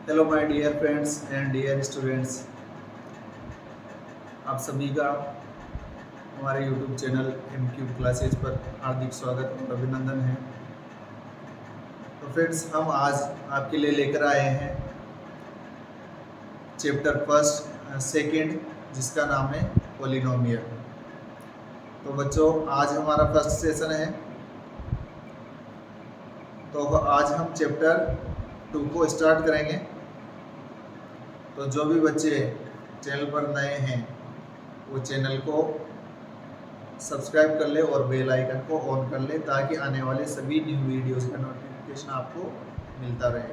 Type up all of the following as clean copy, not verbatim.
Hello my dear friends and dear students, आप सभी का हमारे YouTube channel M cube classes पर हार्दिक स्वागत और अभिनंदन है। तो फ्रेंड्स, हम आज आपके लिए लेकर आए हैं चैप्टर फर्स्ट सेकंड, जिसका नाम है पॉलिनोमियल। तो बच्चों, आज हमारा फर्स्ट सेशन है। तो आज हम चैप्टर 2 को स्टार्ट करेंगे। तो जो भी बच्चे चैनल पर नए हैं वो चैनल को सब्सक्राइब कर ले और बेल आइकन को ऑन कर ले, ताकि आने वाले सभी न्यू वीडियोस का नोटिफिकेशन आपको मिलता रहे।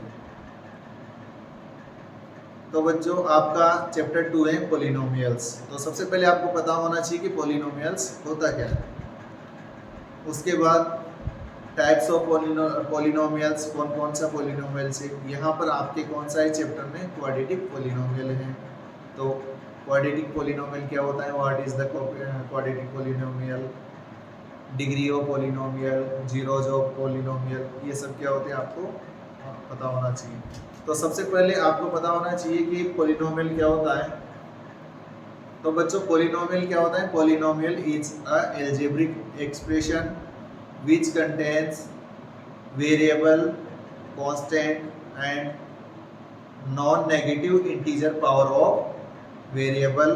तो बच्चों, आपका चैप्टर 2 है पॉलिनोमियल्स। तो सबसे पहले आपको पता होना चाहिए कि पॉलिनोमियल्स होता क्या है। उसके बाद टाइप्स ऑफ पॉलिनोमियल्स, कौन कौन सा पॉलिनोमियल्स है। यहाँ पर आपके कौन सा है चैप्टर में क्वाड्रेटिक पॉलिनोमियल है। तो क्वाड्रेटिक पॉलिनोमियल क्या होता है, what is the quadratic polynomial, degree of polynomial, zeros of polynomial, ये सब क्या होते हैं आपको पता होना चाहिए। तो सबसे पहले आपको पता होना चाहिए कि पॉलिनोमियल क्या होता है। तो बच्चों, पॉलिनोमियल क्या होता है। Polynomial is a algebraic expression which contains variable, constant and non-negative integer power of variable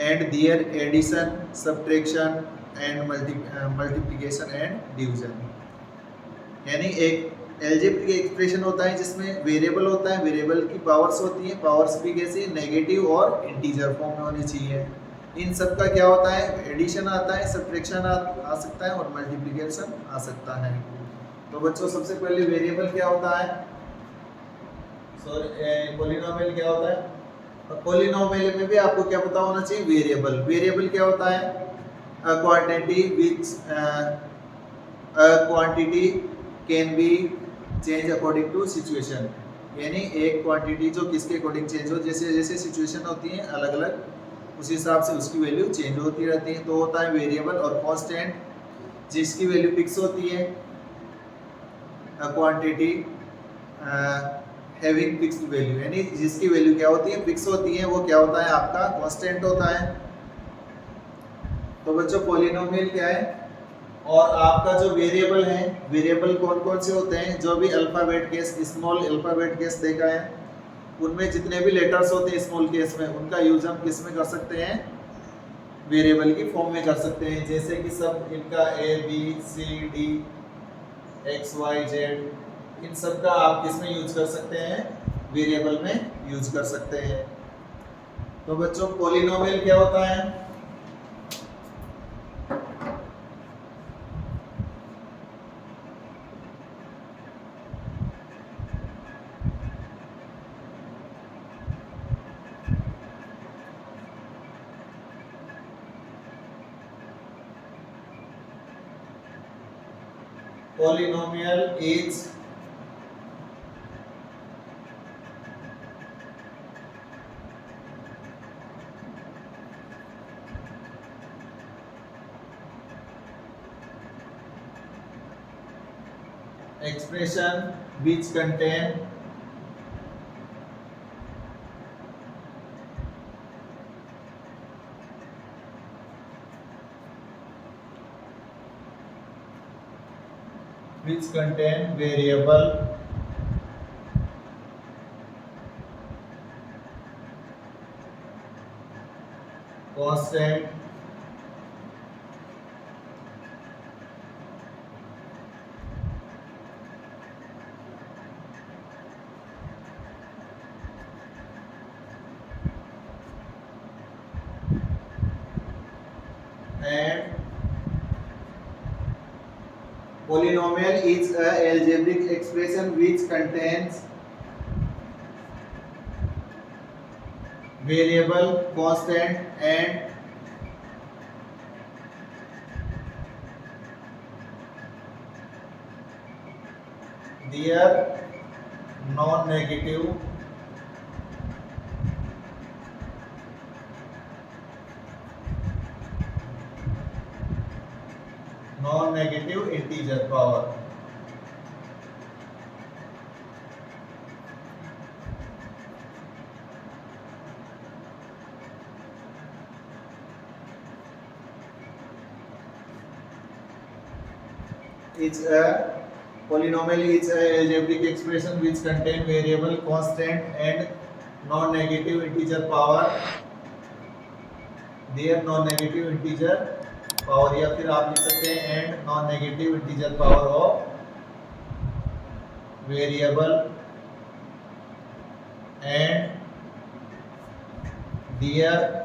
and their addition, subtraction and multiplication and division। यानी एक एल्जेब्रिक एक्सप्रेशन होता है जिसमें वेरिएबल होता है, वेरिएबल की पावर्स होती हैं, पावर्स भी कैसे, नेगेटिव और इंटीजर फॉर्म में होनी चाहिए। इन सब का क्या होता है, एडिशन आता है, सब्ट्रैक्शन आ सकता है और मल्टीप्लिकेशन आ सकता है। तो बच्चों, सबसे पहले वेरिएबल क्या होता है, सॉरी पॉलिनोमियल क्या होता है। और पॉलिनोमियल में भी आपको क्या पता होना चाहिए, वेरिएबल। वेरिएबल क्या होता है, a quantity which quantity can be change according to situation. यानी एक क्वांटिटी जो किसके अकॉर्डिंग चेंज हो, जैसे जैसे सिचुएशन होती है अलग अलग, उस हिसाब से उसकी वैल्यू चेंज होती रहती है। तो होता है वेरिएबल। और कांस्टेंट, जिसकी वैल्यू फिक्स होती है, क्वांटिटी हैविंग फिक्स्ड वैल्यू, यानी जिसकी वैल्यू क्या होती है, फिक्स होती है, वो क्या होता है आपका कांस्टेंट होता है। तो बच्चों, पॉलिनोमियल क्या है। और आपका जो वेरिएबल है, वेरिएबल कौन कौन से होते हैं, जो भी alphabet case, small alphabet case देखा है, उनमें जितने भी लेटर्स होते हैं स्मॉल केस में, उनका यूज हम किस में कर सकते हैं, वेरिएबल की फॉर्म में कर सकते हैं। जैसे कि सब इनका ABCD XYZ, इन सब का आप किस में यूज कर सकते हैं, वेरिएबल में यूज कर सकते हैं। तो बच्चों, पॉलिनोमियल क्या होता है। Polynomial is expression which contain variable, constant and polynomial is a algebraic expression which contains variable, constant and their non-negative integer power। is a polynomial is a algebraic expression which contain variable constant and non-negative integer power their non-negative integer power, या फिर आप लिख सकते हैं and non-negative integer power of variable and their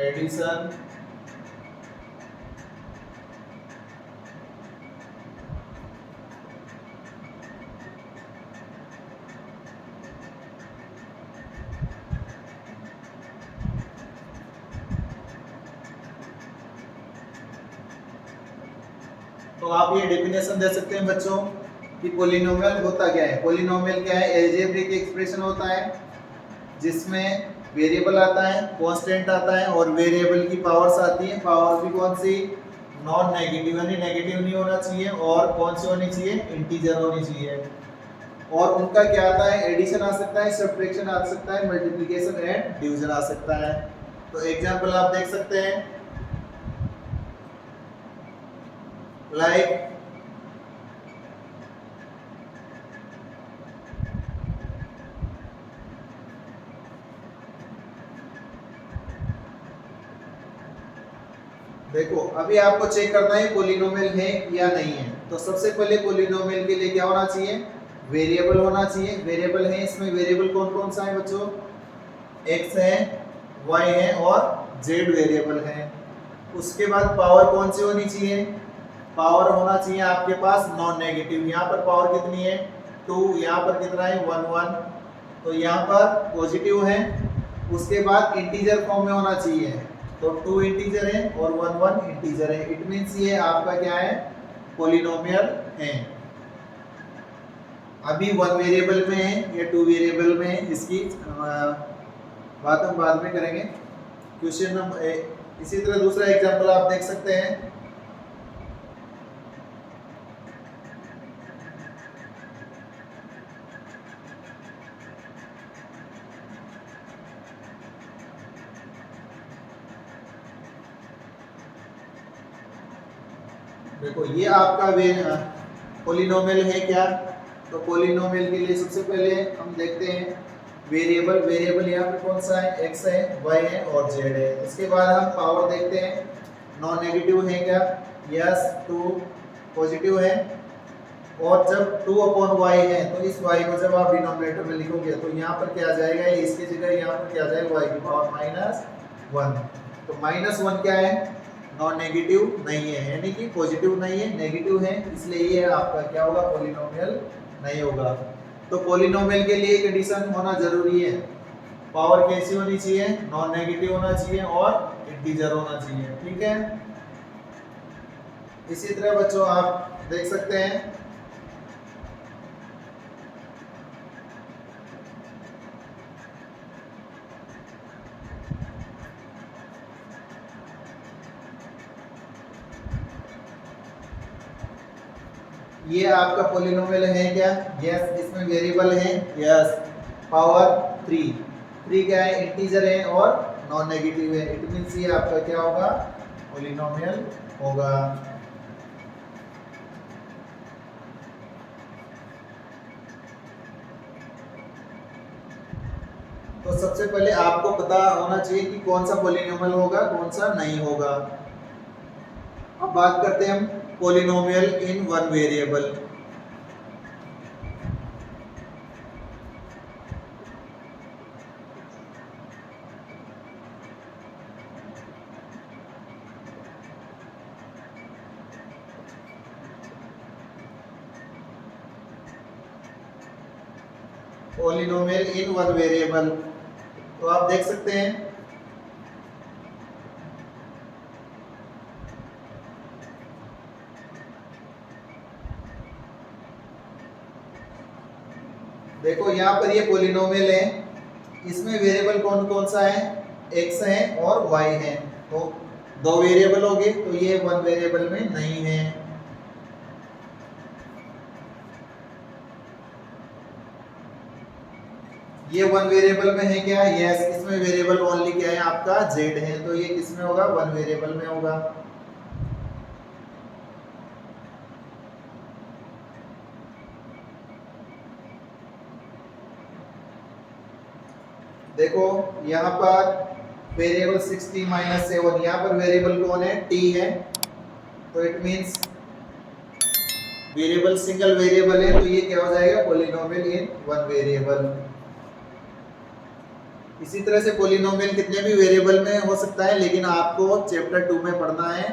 addition तो आप ये definition दे सकते हैं बच्चों कि पोलिनोमियल होता क्या है। पोलिनोमियल क्या है? एल्जेब्रिक एक्सप्रेशन होता है जिसमें वेरिएबल आता है, कांस्टेंट आता है और वेरिएबल की पावर्स आती हैं। पावर भी कौन सी? नॉन नेगेटिव, यानी नेगेटिव नहीं होना चाहिए। और कौन सी होनी चाहिए? इंटीजर होनी चाहिए। और उनका क्या आता है? एडिशन आ सकता है, सब्ट्रैक्शन आ सकता है, मल्टीप्लिकेशन एंड डिवीजन आ सकता है। तो एग्जांपल आप देख सकते हैं लाइक देखो, अभी आपको चेक करना है पोलिनोमियल है या नहीं है। तो सबसे पहले पोलिनोमियल के लिए क्या होना चाहिए? वेरिएबल होना चाहिए। वेरिएबल है, इसमें वेरिएबल कौन कौन सा है बच्चों? x है, y है और z वेरिएबल है। उसके बाद पावर कौन सी होनी चाहिए? पावर होना चाहिए आपके पास नॉन नेगेटिव। यहाँ पर पावर कितनी है? 2। यहाँ पर कितना है? 1 1। तो यहाँ पर पॉजिटिव है। उसके बाद इंटीजर फॉर्म में होना चाहिए। तो 2 इंटीजर है और 1 1 इंटीजर है। इट मींस ये आपका क्या है? पोलिनोमियल है। अभी 1 वेरिएबल में है या 2 वेरिएबल में है, इसकी बात हम बाद में करेंगे। क्वेश्चन नंबर इसी तरह दूसरा एग्जांपल आप देख सकते हैं। देखो, ये आपका पोलिनोमियल है क्या? तो पोलिनोमियल के लिए सबसे पहले हम देखते हैं वेरिएबल। वेरिएबल यहाँ पे कौन सा है? x है, y है और z है। इसके बाद हम पावर देखते हैं। नॉन नेगेटिव है क्या? यस। 2 पॉजिटिव है। और जब 2/y है तो इस y को जब आप डिनोमिनेटर में लिखोगे तो यहाँ पर क्या आ जाएगा? इसकी जगह यहाँ पर क्या आ जाएगा? y की पावर -1। तो -1 क्या है? नॉन नेगेटिव नहीं है, यानी कि पॉजिटिव नहीं है, नेगेटिव है। इसलिए ये आपका क्या होगा? पोलिनोमियल नहीं होगा। तो पोलिनोमियल के लिए कंडीशन होना जरूरी है। पावर कैसी होनी चाहिए? नॉन नेगेटिव होना चाहिए और इंटीजर होना चाहिए। ठीक है। इसी तरह बच्चों आप देख सकते हैं ये आपका पोलिनोमियल है क्या? यस। इसमें वेरिएबल है, यस। पावर 3। 3 क्या है? इंटीजर है और नॉन नेगेटिव है। इट मींस ये आपका क्या होगा? पोलिनोमियल होगा। तो सबसे पहले आपको पता होना चाहिए कि कौन सा पोलिनोमियल होगा, कौन सा नहीं होगा। अब बात करते हैं हम पोलिनोमियल इन 1 वेरिएबल। पोलिनोमियल इन 1 वेरिएबल तो आप देख सकते हैं देखो, यहाँ पर ये पोलिनोमियल है। इसमें वेरिएबल कौन कौन सा है? x है और y है। तो 2 वेरिएबल हो गए, तो ये 1 वेरिएबल में नहीं है। ये वन वेरिएबल में है क्या? यस, इसमें वेरिएबल ओनली क्या है आपका? जेड है, तो ये किसमें होगा? वन वेरिएबल में होगा। देखो यहाँ पर वेरिएबल 60 माइनस 7, यहाँ पर वेरिएबल कौन है? टी है, तो it means variable single variable है, तो ये क्या हो जाएगा? Polynomial in one variable. इसी तरह से पॉलिनोमियल कितने भी वेरिएबल में हो सकता है, लेकिन आपको चैप्टर 2 में पढ़ना है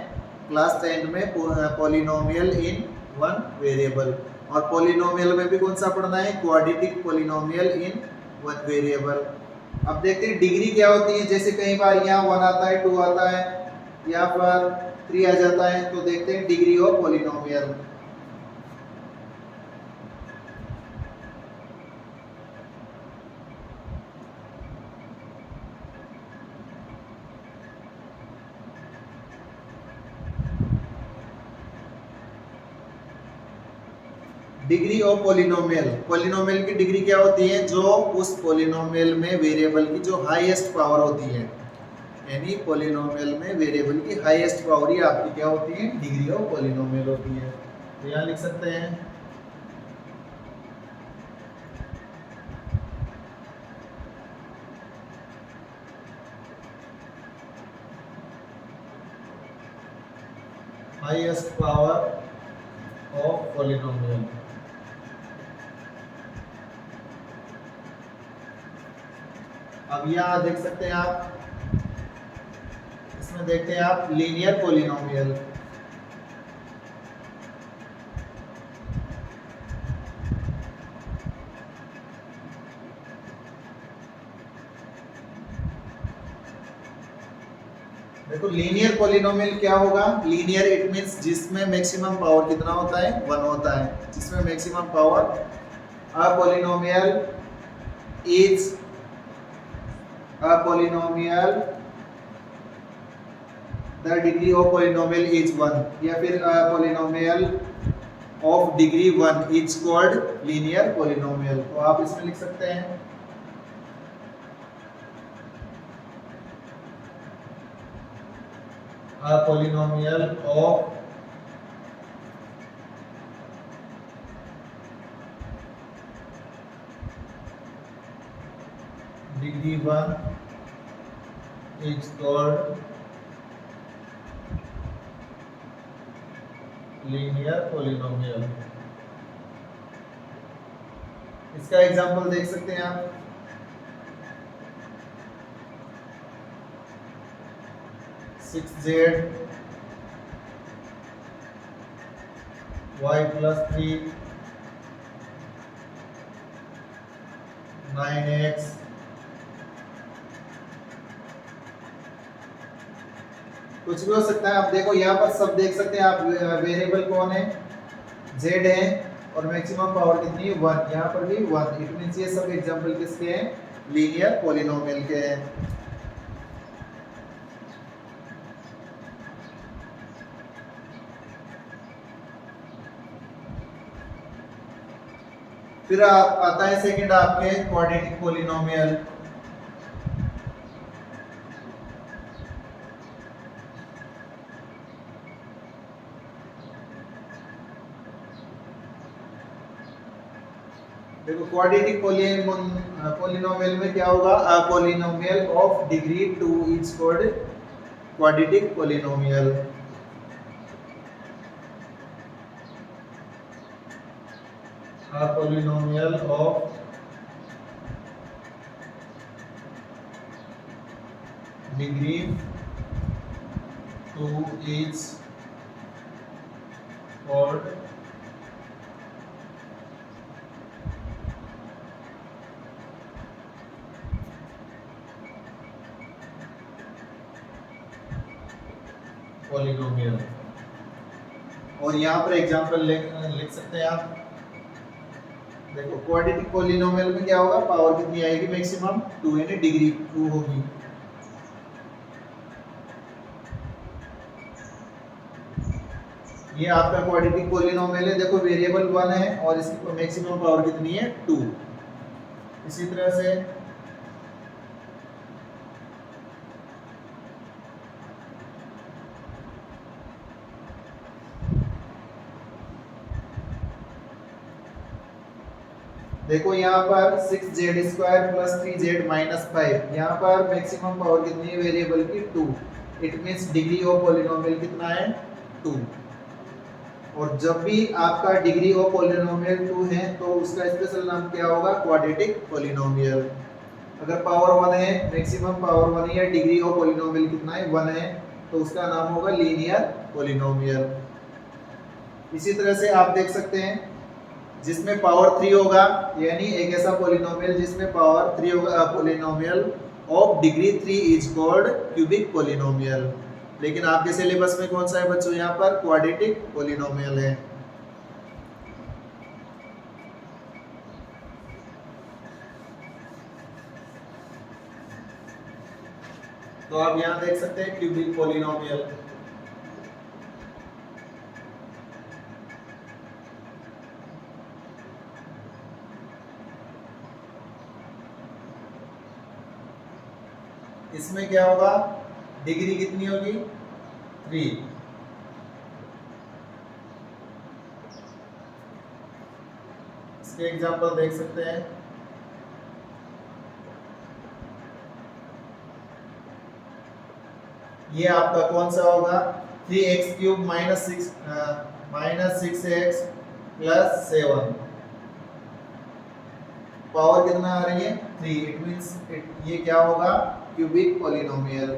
क्लास 10 में पॉलिनोमियल इन वन वेरिएबल। और पॉलिनोमियल में भी कौन सा पढ़ना है? Quadratic polynomial in one variable. अब देखते हैं डिग्री क्या होती है। जैसे कई बार यहाँ 1 आता है, 2 आता है, यहाँ पर 3 आ जाता है, तो देखते हैं degree of polynomial. Degree of polynomial, polynomial की डिग्री क्या होती है? जो उस पॉलिनोमियल में वेरिएबल की जो हाईएस्ट पावर होती है, यानी पॉलिनोमियल में वेरिएबल की हाईएस्ट पावर ही आपकी क्या होती है? डिग्री ऑफ पॉलिनोमियल होती है। तो यहाँ लिख सकते हैं हाईएस्ट पावर ऑफ पॉलिनोमियल। अब यहाँ देख सकते हैं आप, इसमें देखते हैं आप लीनियर पॉलिनोमियल। देखो लीनियर पॉलिनोमियल क्या होगा? लीनियर इट मींस जिसमें मैक्सिमम पावर कितना होता है? 1 होता है, जिसमें maximum power. A polynomial is a polynomial the degree of polynomial is 1, या फिर a polynomial of degree 1 is called linear polynomial। तो आप इसमें लिख सकते हैं a polynomial of degree 1 is called linear polynomial। इसका एग्जांपल देख सकते हैं आप। Six Z Y plus 3 9x कुछ भी हो सकता है। आप देखो यहाँ पर सब देख सकते हैं आप, वेरिएबल कौन है? z है, और मैक्सिमम पावर कितनी है? 1। यहाँ पर भी 1। इट मींस ये सब एग्जांपल किसके हैं? लीनियर पॉलिनोमियल के हैं। फिर आता है सेकंड आपके क्वाड्रेटिक पॉलिनोमियल। देखो क्वाड्रेटिक पॉलिनोमियल में क्या होगा? A polynomial of degree 2 is called quadratic polynomial. A polynomial of degree 2 is called polynomial. और यहाँ पर एग्जांपल लिख सकते हैं आप। देखो क्वाड्रेटिक पॉलिनोमियल में क्या होगा? पावर कितनी आएगी? मैक्सिमम 2, यानी डिग्री 2 होगी। ये आपका क्वाड्रेटिक पॉलिनोमियल है। देखो वेरिएबल 1 है और इसकी मैक्सिमम पावर कितनी है? 2। इसी तरह से देखो यहाँ पर 6z² प्लस 3z माइनस 5, यहाँ पर मैक्सिमम पावर कितनी है वेरिएबल की 2। It means degree of polynomial कितना है 2। और जब भी आपका डिग्री ऑफ पॉलिनोमियल 2 है तो उसका स्पेशल नाम क्या होगा क्वाड्रेटिक पॉलिनोमियल। अगर पावर 1 है, मैक्सिमम पावर 1 है, डिग्री ऑफ पॉलिनोमियल कितना है 1 है, तो उसका नाम होगा लीनियर पॉलिनोमियल। इसी तरह से आप देख सकते हैं जिसमें पावर 3 होगा, यानी एक ऐसा पॉलिनोमियल जिसमें पावर 3 होगा, polynomial of degree 3 is called cubic polynomial. लेकिन आपके सिलेबस में कौन सा है बच्चों, यहाँ पर क्वाड्रेटिक पॉलिनोमियल है। तो आप यहाँ देख सकते हैं क्यूबिक पॉलिनोमियल। इसमें क्या होगा, डिग्री कितनी होगी 3। इसके एग्जांपल देख सकते हैं। ये आपका कौन सा होगा 3x³ minus 6x plus 7, power कितना आ रही है 3। इट मींस ये क्या होगा क्यूबिक पॉलिनोमियल।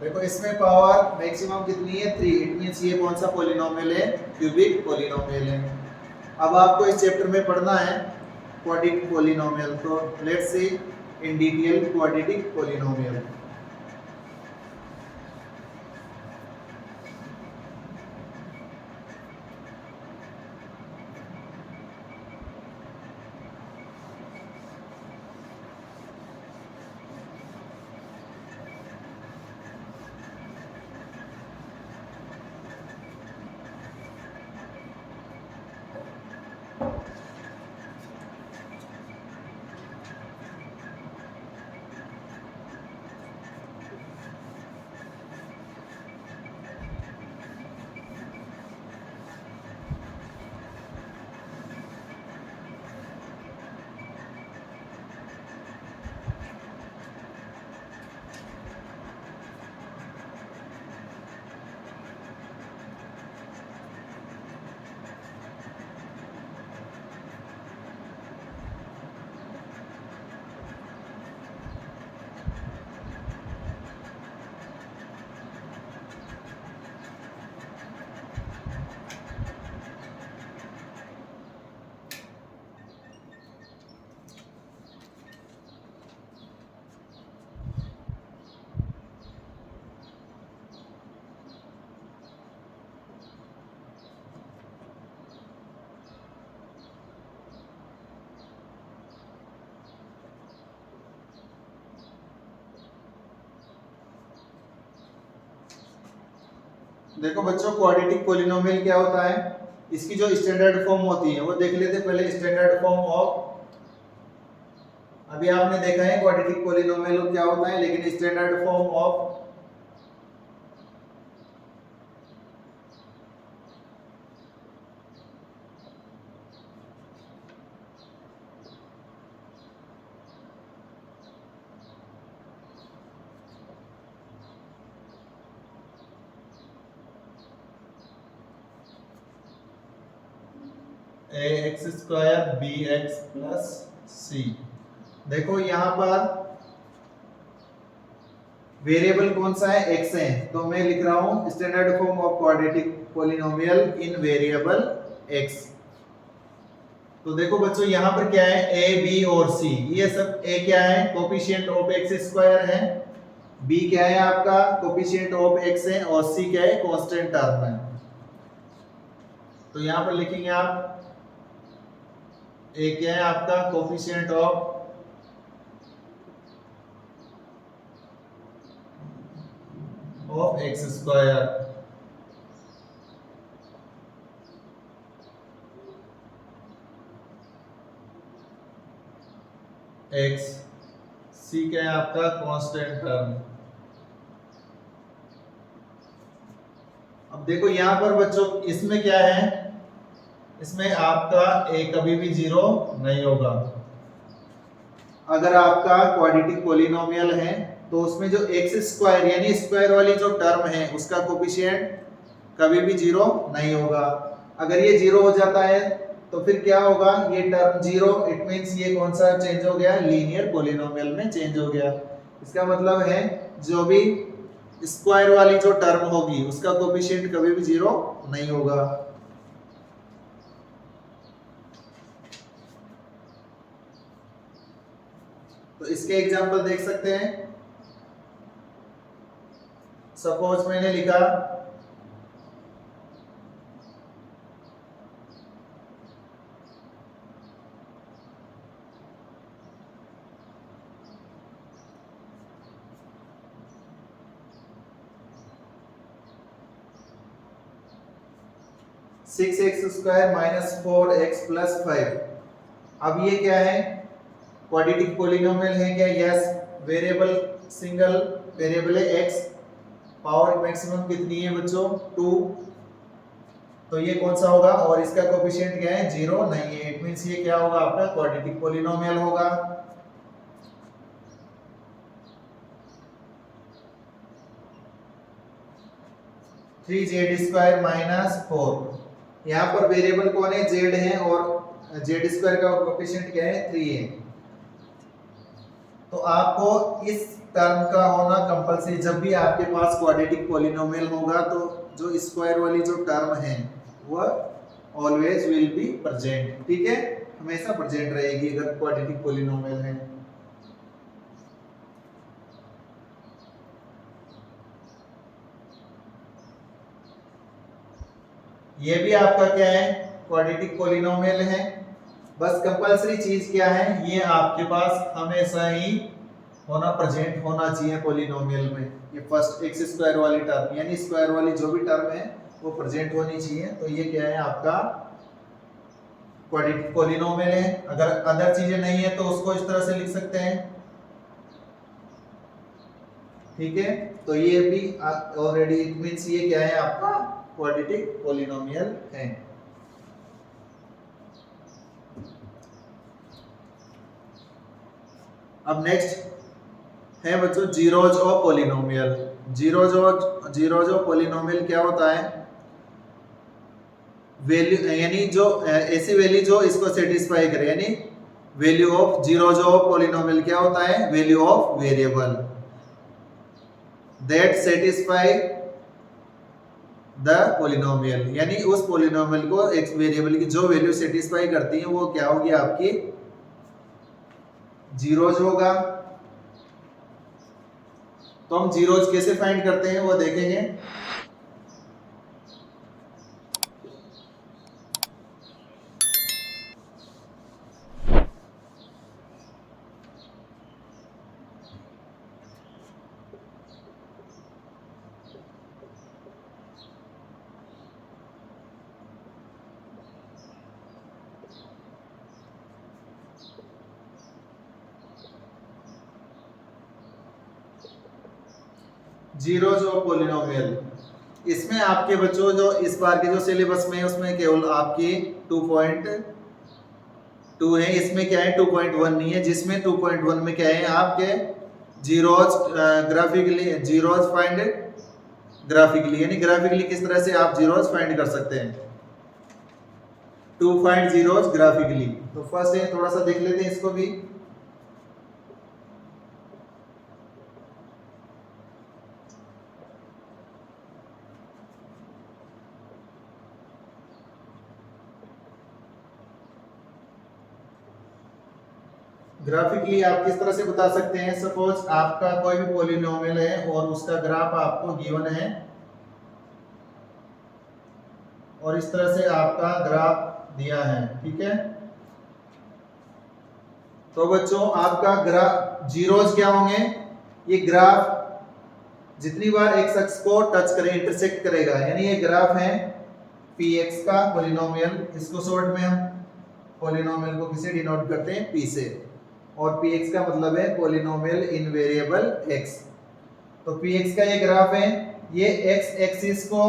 देखो इसमें पावर मैक्सिमम कितनी है 3। इट मींस ये कौन सा पॉलिनोमियल है क्यूबिक पॉलिनोमियल है। अब आपको इस चैप्टर में पढ़ना है क्वाड्रेटिक पॉलिनोमियल। तो let's see in detail quadratic polynomial. देखो बच्चों क्वाड्रेटिक पॉलिनोमियल क्या होता है, इसकी जो स्टैंडर्ड फॉर्म होती है वो देख लेते हैं पहले। स्टैंडर्ड फॉर्म ऑफ, अभी आपने देखा है क्वाड्रेटिक पॉलिनोमियल क्या होता है, लेकिन standard form of ax² bx plus c। देखो यहाँ पर वेरिएबल कौन सा है x है, तो मैं लिख रहा हूं standard form of quadratic polynomial in variable x। तो देखो बच्चों यहाँ पर क्या है a b और c, ये सब a क्या है कोफिशिएंट ऑफ x² है, b क्या है आपका कोफिशिएंट ऑफ x है, और c क्या है कांस्टेंट टर्म है। तो यहाँ पर लिखेंगे आप a क्या है आपका coefficient of x square x, सी क्या है आपका कांस्टेंट टर्म। अब देखो यहां पर बच्चों इसमें क्या है, इसमें आपका ए कभी भी जीरो नहीं होगा। अगर आपका क्वाड्रेटिक पॉलिनोमियल है तो उसमें जो एक्स स्क्वायर यानी स्क्वायर वाली जो टर्म है उसका कोफिशिएंट कभी भी जीरो नहीं होगा। अगर ये जीरो हो जाता है तो फिर क्या होगा, ये टर्म जीरो, इट मींस ये कौन सा चेंज हो गया, लीनियर पॉलिनोमियल में चेंज हो गया। इसका मतलब है जो भी स्क्वायर वाली जो टर्म होगी उसका कोफिशिएंट कभी भी जीरो नहीं होगा। तो इसके एग्जांपल देख सकते हैं। सपोज मैंने लिखा 6x² माइनस 4x प्लस 5। अब ये क्या है, क्वाड्रेटिक पॉलिनोमियल है क्या, यस। वेरिएबल सिंगल वेरिएबल है x, पावर मैक्सिमम कितनी है बच्चों 2, तो ये कौन सा होगा, और इसका कोएफिशिएंट क्या है, जीरो नहीं है। इट मींस ये क्या होगा आपका क्वाड्रेटिक पॉलिनोमियल होगा। थ्री जेड स्क्वायर माइनस 4, यहाँ पर वेरिएबल कौन है, z है, और जेड स्क्वायर का कोएफिशिएंट क्या है 3 है। तो आपको इस टर्म का होना कंपलसरी, जब भी आपके पास क्वाड्रेटिक पॉलिनोमियल होगा तो जो स्क्वायर वाली जो टर्म है वह ऑलवेज विल बी प्रेजेंट, ठीक है, हमेशा प्रेजेंट रहेगी अगर क्वाड्रेटिक पॉलिनोमियल है। ये भी आपका क्या है, क्वाड्रेटिक पॉलिनोमियल है। बस कंपलसरी चीज क्या है, ये आपके पास हमेशा ही होना, प्रेजेंट होना चाहिए पॉलिनोमियल में। ये फर्स्ट एक्स स्क्वायर वाली टर्म यानी स्क्वायर वाली जो भी टर्म है वो प्रेजेंट होनी चाहिए। तो ये क्या है आपका क्वाड्रेटिक पॉलिनोमियल है। अगर अदर चीजें नहीं है तो उसको इस तरह से लिख सकते हैं, ठीक है। तो ये भी ऑलरेडी इट मींस ये क्या है आपका क्वाड्रेटिक पॉलिनोमियल है। अब नेक्स्ट है बच्चों zeros of polynomial. Zeros of polynomial क्या होता है, वैल्यू यानी जो ऐसी वैल्यू जो इसको सेटिस्फाई करे, यानी value of zeros of polynomial क्या होता है, value of variable that satisfy the polynomial, यानी उस पॉलिनोमियल को एक वेरिएबल की जो वैल्यू सेटिस्फाई करती है वो क्या होगी आपकी जीरोज होगा। तो हम जीरोज कैसे फाइंड करते हैं वो देखेंगे। जीरोज ऑफ पॉलिनोमियल, इसमें आपके बच्चों जो इस बार के जो सिलेबस में है उसमें केवल आपकी 2.2 है, इसमें क्या है 2.1 नहीं है, जिसमें 2.1 में क्या है आपके zeros graphically, zeros find graphically, यानी ग्राफिकली किस तरह से आप जीरोज फाइंड कर सकते हैं, टू फाइंड जीरोज ग्राफिकली। तो फर्स्ट है थोड़ा सा देख लेते हैं इसको भी। ग्राफिकली आप किस तरह से बता सकते हैं, सपोज आपका कोई भी पॉलिनोमियल है और उसका ग्राफ आपको गिवन है और इस तरह से आपका ग्राफ दिया है, ठीक है। तो बच्चों आपका ग्राफ जीरोज क्या होंगे, ये ग्राफ जितनी बार एक शख्स को टच करे, इंटरसेक्ट करेगा, यानी ये ग्राफ है px का पॉलिनोमियल, इसको शॉर्ट में हम पॉलिनोमियल को किसे डिनोट करते हैं, p से, और px का मतलब है पॉलिनोमियल इन वेरिएबल x। तो px का ये ग्राफ है, ये x एक्सिस को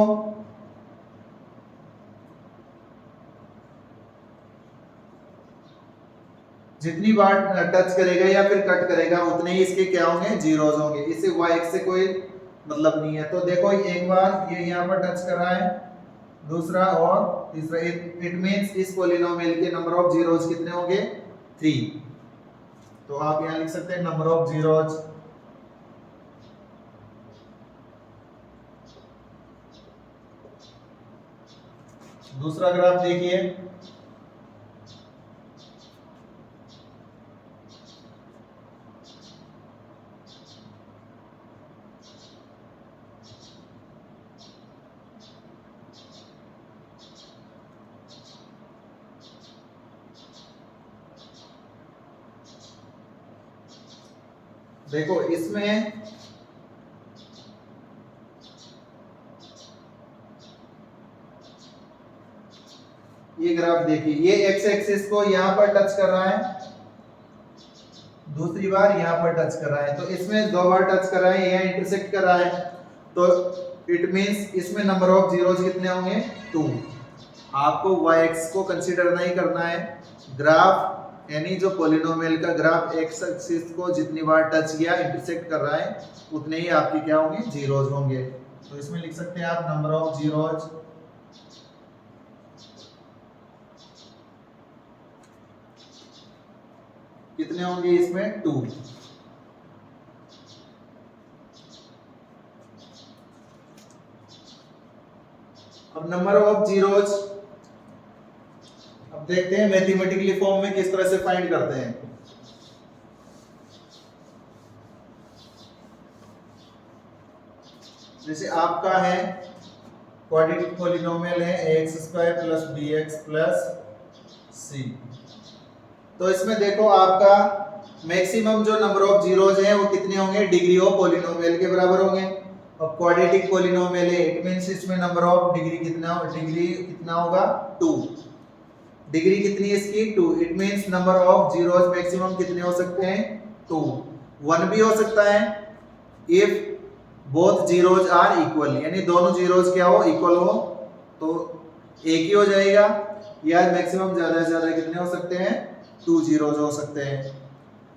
जितनी बार टच करेगा या फिर कट करेगा उतने ही इसके क्या होंगे, जीरोज होंगे। इससे y एक्स से कोई मतलब नहीं है। तो देखो एक बार ये यहाँ पर टच कर रहा है, दूसरा और तीसरा, इट मींस इस पॉलिनोमियल के नंबर ऑफ जीरोज कितने होंगे, 3। तो आप यहाँ लिख सकते हैं नंबर ऑफ जीरोज। दूसरा ग्राफ देखिए, देखो इसमें ये ग्राफ देखिए, ये एक्स एक्सिस को यहां पर टच कर रहा है, दूसरी बार यहां पर टच कर रहा है। तो इसमें 2 बार टच कर रहा है, यहां इंटरसेक्ट कर रहा है, तो इट मींस इसमें नंबर ऑफ जीरोज कितने होंगे, 2। आपको y एक्स को कंसीडर नहीं करना है, ग्राफ यानी जो पॉलिनोमियल का ग्राफ एक्स एक्सिस को जितनी बार टच किया, इंटरसेक्ट कर रहा है, उतने ही आपके क्या होंगे, जीरोज होंगे। तो इसमें लिख सकते हैं आप नंबर ऑफ जीरोज कितने होंगे, इसमें 2। अब नंबर ऑफ जीरोज अब देखते हैं मैथमेटिकली फॉर्म में किस तरह से फाइंड करते हैं। जैसे आपका है क्वाड्रेटिक पॉलिनोमियल है ax² + bx + c। तो इसमें देखो आपका मैक्सिमम जो नंबर ऑफ जीरोज हैं वो कितने होंगे, डिग्री ऑफ पॉलिनोमियल के बराबर होंगे। अब क्वाड्रेटिक पॉलिनोमियल है, इट मींस इसमें नंबर ऑफ डिग्री कितना होगा, 2। डिग्री कितनी है इसकी, 2। It means number of zeros maximum कितने हो सकते हैं, 2। 1 भी हो सकता है if both zeros are equal, यानी दोनों जीरोज क्या हो, इक्वल हो, तो एक ही हो जाएगा। या मैक्सिमम ज्यादा से ज्यादा कितने हो सकते हैं, 2 जीरोज हो सकते हैं।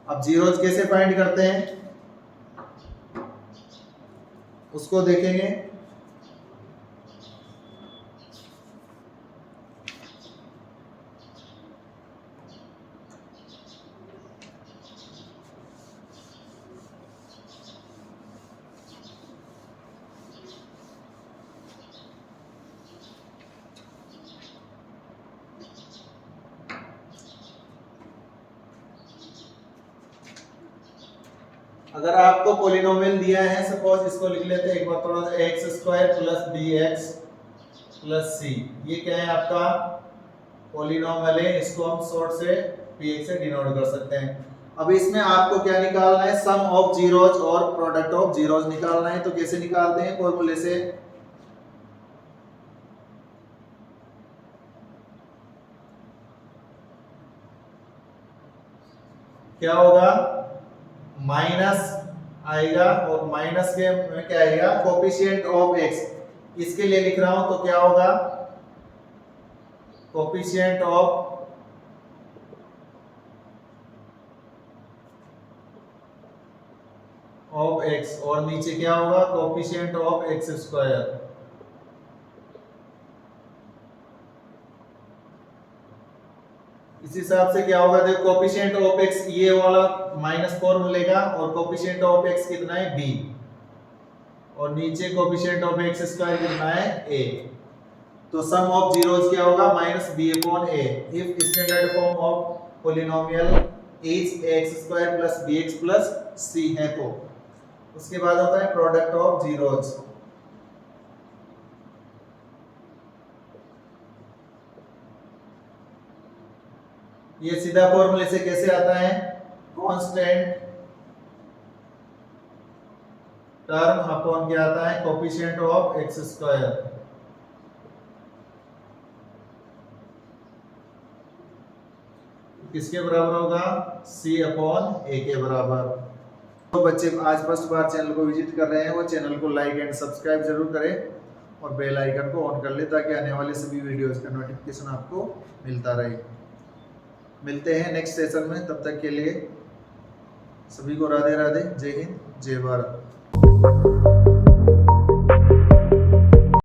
अब जीरोज कैसे फाइंड करते हैं उसको देखेंगे। अगर आपको पॉलिनोमियल दिया है, सपोज इसको लिख लेते हैं एक बार थोड़ा सा, x² + bx + c। ये क्या है, आपका पॉलिनोमियल है, इसको हम शॉर्ट से px से डिनोट कर सकते हैं। अब इसमें आपको क्या निकालना है, सम ऑफ जीरोज और प्रोडक्ट ऑफ जीरोज निकालना है। तो कैसे निकालते हैं, फॉर्मूले से। क्या होगा, माइनस आएगा, और माइनस के में क्या आएगा, कोफिशिएंट ऑफ x। इसके लिए लिख रहा हूं तो क्या होगा, कोफिशिएंट ऑफ x, और नीचे क्या होगा, कोफिशिएंट ऑफ x²। इस हिसाब से क्या होगा, देखो कोफिशिएंट ऑफ x ये वाला -4 मिलेगा, और कोफिशिएंट ऑफ x कितना है, b, और नीचे कोफिशिएंट ऑफ x² कितना है, a। तो सम ऑफ जीरोज क्या होगा, -b/a। If standard form of polynomial is x² + bx + c है तो। उसके बाद होता है प्रोडक्ट ऑफ जीरोज। ये सीधा फॉर्मूले से कैसे आता है, कांस्टेंट टर्म अपॉन क्या आता है, कोफिशिएंट ऑफ एक्स स्क्वायर। किसके बराबर होगा, सी अपॉन ए के बराबर। तो बच्चे आज फर्स्ट बार चैनल को विजिट कर रहे हैं वो चैनल को लाइक एंड सब्सक्राइब जरूर करें और बेल आइकन को ऑन कर ले ताकि आने वाले सभी वीडियोस का नोटिफिकेशन आपको मिलता रहे। मिलते हैं नेक्स्ट सेशन में, तब तक के लिए सभी को राधे राधे, जय हिंद, जय भारत।